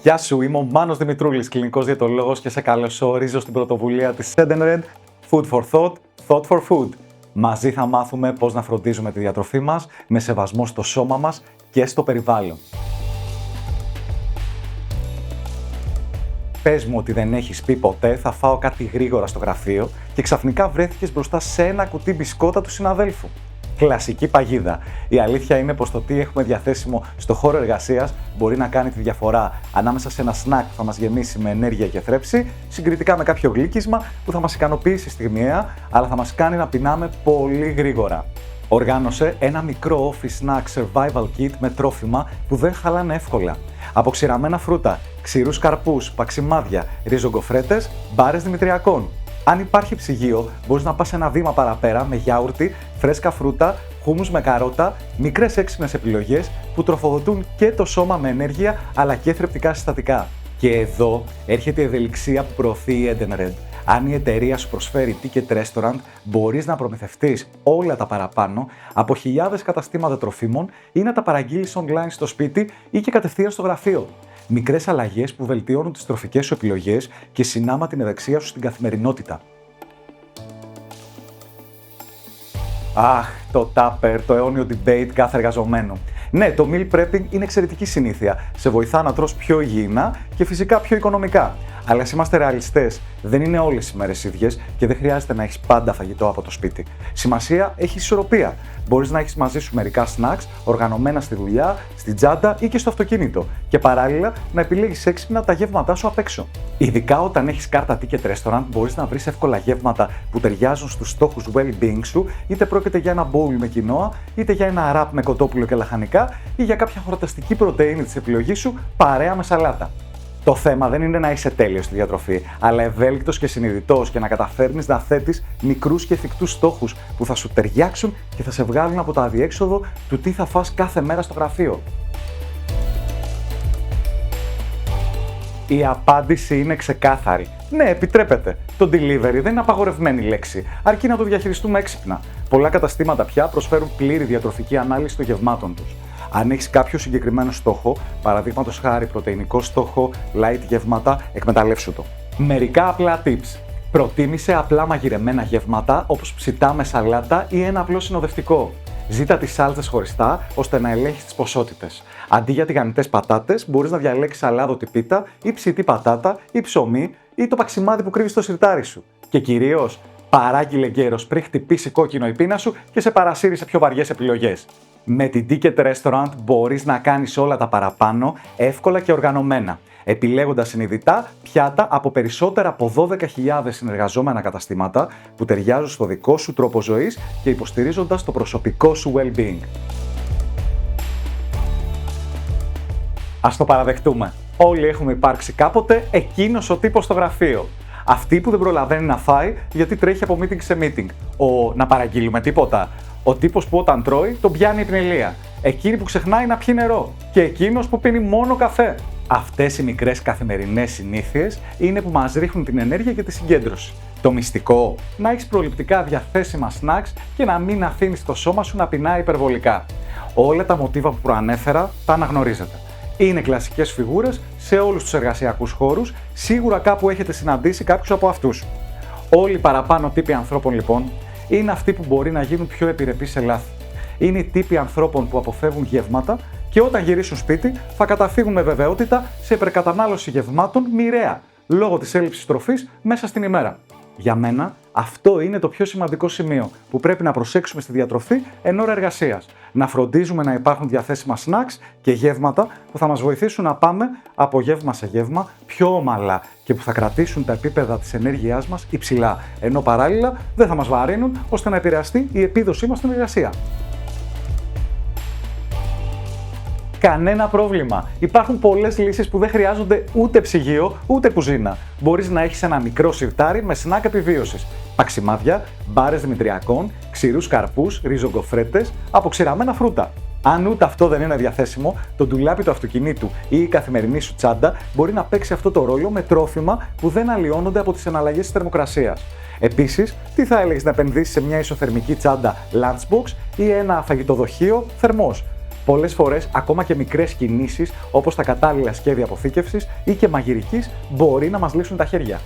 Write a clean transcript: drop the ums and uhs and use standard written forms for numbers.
Γεια σου, είμαι ο Μάνος Δημητρούλης, κλινικός διαιτολόγος και σε καλωσορίζω στην πρωτοβουλία της Edenred Food for Thought, Thought for Food. Μαζί θα μάθουμε πώς να φροντίζουμε τη διατροφή μας με σεβασμό στο σώμα μας και στο περιβάλλον. Πες μου ότι δεν έχεις πει ποτέ θα φάω κάτι γρήγορα στο γραφείο και ξαφνικά βρέθηκες μπροστά σε ένα κουτί μπισκότα του συναδέλφου. Κλασική παγίδα. Η αλήθεια είναι πως το τι έχουμε διαθέσιμο στο χώρο εργασίας μπορεί να κάνει τη διαφορά ανάμεσα σε ένα σνακ που θα μας γεμίσει με ενέργεια και θρέψη, συγκριτικά με κάποιο γλύκισμα που θα μας ικανοποιήσει στιγμιαία, αλλά θα μας κάνει να πεινάμε πολύ γρήγορα. Οργάνωσε ένα μικρό office snack survival kit με τρόφιμα που δεν χαλάνε εύκολα. Από ξηραμένα φρούτα, ξηρούς καρπούς, παξιμάδια, ριζογκοφρέτες, μπάρες δημητριακών. Αν υπάρχει ψυγείο, μπορείς να πας ένα βήμα παραπέρα με γιάουρτι, φρέσκα φρούτα, χούμους με καρότα, μικρές έξυπνες επιλογές που τροφοδοτούν και το σώμα με ενέργεια αλλά και θρεπτικά συστατικά. Και εδώ έρχεται η ευελιξία που προωθεί η Edenred. Αν η εταιρεία σου προσφέρει ticket restaurant, μπορείς να προμηθευτείς όλα τα παραπάνω από χιλιάδες καταστήματα τροφίμων ή να τα παραγγείλεις online στο σπίτι ή και κατευθείαν στο γραφείο. Μικρές αλλαγές που βελτιώνουν τις τροφικές σου επιλογές και συνάμα την ευεξία σου στην καθημερινότητα. Αχ, το Tupper, το αιώνιο debate κάθε εργαζομένου. Ναι, το meal prepping είναι εξαιρετική συνήθεια. Σε βοηθά να τρως πιο υγιεινά και φυσικά πιο οικονομικά. Αλλά ας είμαστε ρεαλιστές, δεν είναι όλες οι μέρες ίδιες και δεν χρειάζεται να έχεις πάντα φαγητό από το σπίτι. Σημασία έχει ισορροπία. Μπορείς να έχεις μαζί σου μερικά snacks, οργανωμένα στη δουλειά, στην τσάντα ή και στο αυτοκίνητο. Και παράλληλα να επιλέγεις έξυπνα τα γεύματά σου απ' έξω. Ειδικά όταν έχεις κάρτα ticket restaurant, μπορείς να βρεις εύκολα γεύματα που ταιριάζουν στους στόχους well-being σου, είτε πρόκειται για ένα bowl με κοινόα, είτε για ένα wrap με κοτόπουλο και λαχανικά, ή για κάποια χορταστική πρωτεΐνη της επιλογής σου παρέα με σαλάτα. Το θέμα δεν είναι να είσαι τέλειος στη διατροφή, αλλά ευέλικτος και συνειδητός και να καταφέρνεις να θέτεις μικρούς και εφικτούς στόχους που θα σου ταιριάξουν και θα σε βγάλουν από το αδιέξοδο του τι θα φας κάθε μέρα στο γραφείο. Η απάντηση είναι ξεκάθαρη. Ναι, επιτρέπεται. Το delivery δεν είναι απαγορευμένη λέξη, αρκεί να το διαχειριστούμε έξυπνα. Πολλά καταστήματα πια προσφέρουν πλήρη διατροφική ανάλυση των γευμάτων τους. Αν έχεις κάποιο συγκεκριμένο στόχο, παραδείγματος χάρη πρωτεϊνικό στόχο, light γεύματα, εκμεταλλεύσου το. Μερικά απλά tips. Προτίμησε απλά μαγειρεμένα γεύματα όπως ψητά με σαλάτα ή ένα απλό συνοδευτικό. Ζήτα τις σάλτσες χωριστά ώστε να ελέγχεις τις ποσότητες. Αντί για τηγανιτές πατάτες, μπορείς να διαλέξεις αλάδοτη πίτα ή ψητή πατάτα ή ψωμί ή το παξιμάδι που κρύβεις στο σιρτάρι σου. Και κυρίως, παράγγειλε γέρος πριν χτυπήσει κόκκινο η πείνα σου και σε παρασύρει σε πιο βαριές επιλογές. Με την Ticket Restaurant μπορείς να κάνεις όλα τα παραπάνω εύκολα και οργανωμένα, επιλέγοντας συνειδητά πιάτα από περισσότερα από 12.000 συνεργαζόμενα καταστήματα που ταιριάζουν στο δικό σου τρόπο ζωής και υποστηρίζοντας το προσωπικό σου well-being. Ας το παραδεχτούμε. Όλοι έχουμε υπάρξει κάποτε εκείνος ο τύπος στο γραφείο. Αυτή που δεν προλαβαίνει να φάει γιατί τρέχει από meeting σε meeting. Να παραγγείλουμε τίποτα. Ο τύπος που όταν τρώει τον πιάνει η πνελία. Εκείνη που ξεχνάει να πιει νερό. Και εκείνος που πίνει μόνο καφέ. Αυτές οι μικρές καθημερινές συνήθειες είναι που μας ρίχνουν την ενέργεια και τη συγκέντρωση. Το μυστικό, να έχεις προληπτικά διαθέσιμα snacks και να μην αφήνεις το σώμα σου να πεινάει υπερβολικά. Όλα τα μοτίβα που προανέφερα τα αναγνωρίζετε. Είναι κλασικές φιγούρες σε όλους τους εργασιακούς χώρους, σίγουρα κάπου έχετε συναντήσει κάποιους από αυτούς. Όλοι οι παραπάνω τύποι ανθρώπων λοιπόν είναι αυτοί που μπορεί να γίνουν πιο επιρρεπείς σε λάθη. Είναι οι τύποι ανθρώπων που αποφεύγουν γεύματα και όταν γυρίσουν σπίτι θα καταφύγουν με βεβαιότητα σε υπερκατανάλωση γευμάτων μοιραία, λόγω της έλλειψης τροφής μέσα στην ημέρα. Για μένα, αυτό είναι το πιο σημαντικό σημείο που πρέπει να προσέξουμε στη διατροφή εν ώρα εργασίας. Να φροντίζουμε να υπάρχουν διαθέσιμα snacks και γεύματα που θα μας βοηθήσουν να πάμε από γεύμα σε γεύμα πιο ομαλά και που θα κρατήσουν τα επίπεδα της ενέργειάς μας υψηλά, ενώ παράλληλα δεν θα μας βαρύνουν ώστε να επηρεαστεί η επίδοσή μας στην εργασία. Κανένα πρόβλημα. Υπάρχουν πολλές λύσεις που δεν χρειάζονται ούτε ψυγείο ούτε κουζίνα. Μπορείς να έχεις ένα μικρό σιρτάρι με σνακ επιβίωσης. Παξιμάδια, μπάρες δημητριακών, ξηρούς καρπούς, ριζογκοφρέτες, από ξηραμένα φρούτα. Αν ούτε αυτό δεν είναι διαθέσιμο, το ντουλάπι του αυτοκινήτου ή η καθημερινή σου τσάντα μπορεί να παίξει αυτό το ρόλο με τρόφιμα που δεν αλλοιώνονται από τις εναλλαγές της θερμοκρασίας. Επίσης, τι θα έλεγες να επενδύσεις σε μια ισοθερμική τσάντα lunchbox ή ένα φαγητοδοχείο θερμός. Πολλές φορές, ακόμα και μικρές κινήσεις, όπως τα κατάλληλα σχέδια αποθήκευσης ή και μαγειρικής, μπορεί να μας λύσουν τα χέρια.